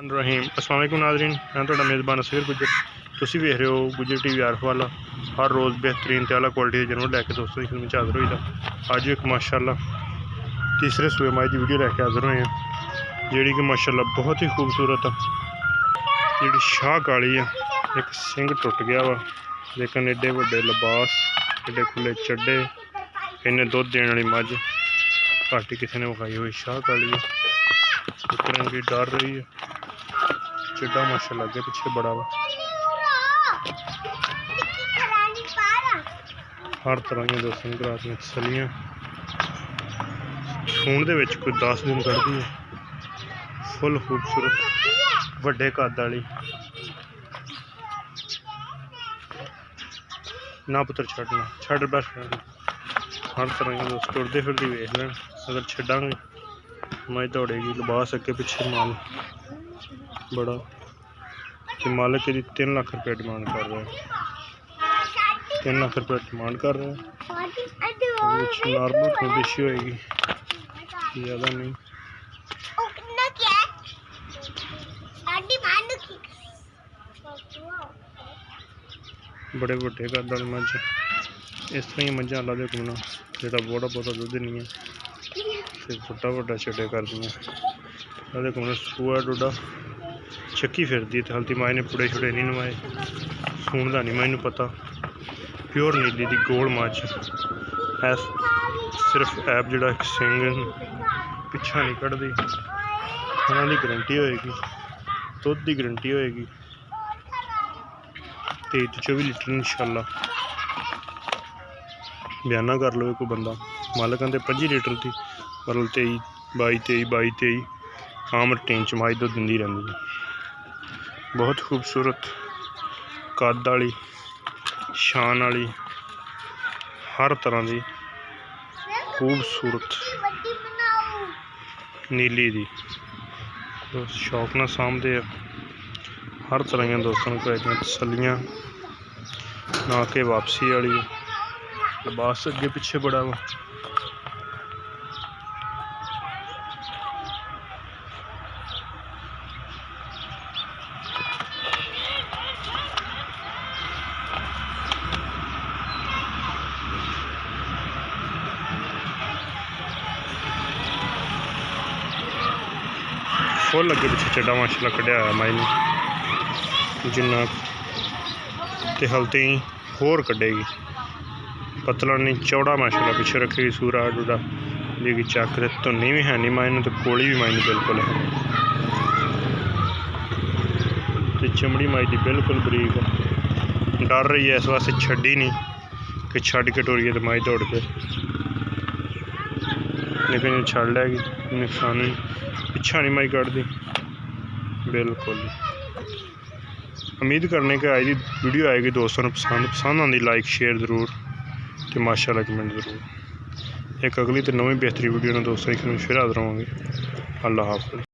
रहीम अस्सलाम वालेकुम नाज़रीन, मैं तुहाडा मेज़बान असगर गुजर। तुसीं वेख रहे हो गुजर टीवी आरफ वाला। हर रोज़ बेहतरीन ते आला क्वालिटी के जानवर लैके दोस्तों की खिदमत हाज़र होईदा। अज एक माशाअल्लाह तीसरे सूए माई की वीडियो लैके हाज़र होए हैं, जिहड़ी कि माशाअल्लाह बहुत ही खूबसूरत है। जिहड़ी शाह काली है, एक सिंग टुट गया वा, लेकिन एडे वड्डे लिबास, एडे खुले चड्डे, इन्हें दुध देने वाली मझ घट ही किसी ने विखाई हुई शाह काली है। एक रंगी डर रही है, चिड्डा माशाअल्लाह अगे पिछे बड़ा वा। हर तरह की दोस्तों रात में तसलियां खून दे विच कोई 10 दिन कढ़दी है। फुल खूबसूरत वड्डे कद वाली ना पुत्र छड़ना छड़ बस। हर तरह के दोस्त तुरते फिरती वेख लैन, अगर छड्डांगे मज दौड़ेगी। लिबास अगे पिछे माल बड़ा कि मालिक यदि 3 लाख रुपये डिमांड कर रहे हैं, 3 लाख रुपये डिमांड कर रहे हैं। नॉर्मल कंडीशन होएगी, ज़्यादा नहीं। बड़े वड्डे कद वाली मझ, इस तरह ही मझां अल्लाह दे हुक्म नाल जेह्ड़ा बड़ा बहुता दुद्ध नहीं है, सिर्फ वड्डा वड्डा छड्डे कर दियां। अल्लाह दे हुक्म नाल सूआ डोडा चक्की फिरदी ते हल्दी माई ने पुड़े छुड़े नहीं नवाए। सून का नहीं मैनू पता। प्योर नीली दी गोल मझ है, सिर्फ ऐप जिहड़ा एक सिंग पिछा नहीं कढ़दी। खाना की गारंटी होएगी, दुध की गारंटी होएगी 23 तो 24 लीटर इंशाअल्लाह। बयाना कर लो कोई बंदा, मालिक आंदे 25 लीटर की, मतलब 22 आम रूटीन च मझ दुध दिंदी रहिंदी है। बहुत खूबसूरत कद वाली शान वाली हर तरह की खूबसूरत नीली दी शौक न सामते हर तरह के दोस्तों को तसलियां ना के वापसी वाली। लिबास अगे पिछे बड़ा वा। फुल अगे पिछे चड्डा माशाअल्लाह कढ़िया होया माई ने, जिन्ना ते हल्ते ही होर कढ़ेगी। पतला नहीं चौड़ा माशाअल्लाह पिछे रखेगी। सूरा डूडा लेगी चक ते धुनी भी है नहीं माई ने, तो कोली भी माई ने बिल्कुल है। ते चमड़ी माई की बिल्कुल बरीक है। डर रही है इस वास्ते छड्डी नहीं कि छड़ के टोरीए तो माई दौड़ के, लेकिन छड़ लैगी नुकसान नहीं। पिछा नहीं माई कढ़दी बिल्कुल। उम्मीद करने कि आज की वीडियो आएगी दोस्तों ने पसंद आती लाइक शेयर ज़रूर तो माशाअल्लाह कमेंट ज़रूर। एक अगली तो नवी बेहतरीन वीडियो ने दोस्तों फिर हाज़र होवांगे। अल्लाह हाफ़िज़।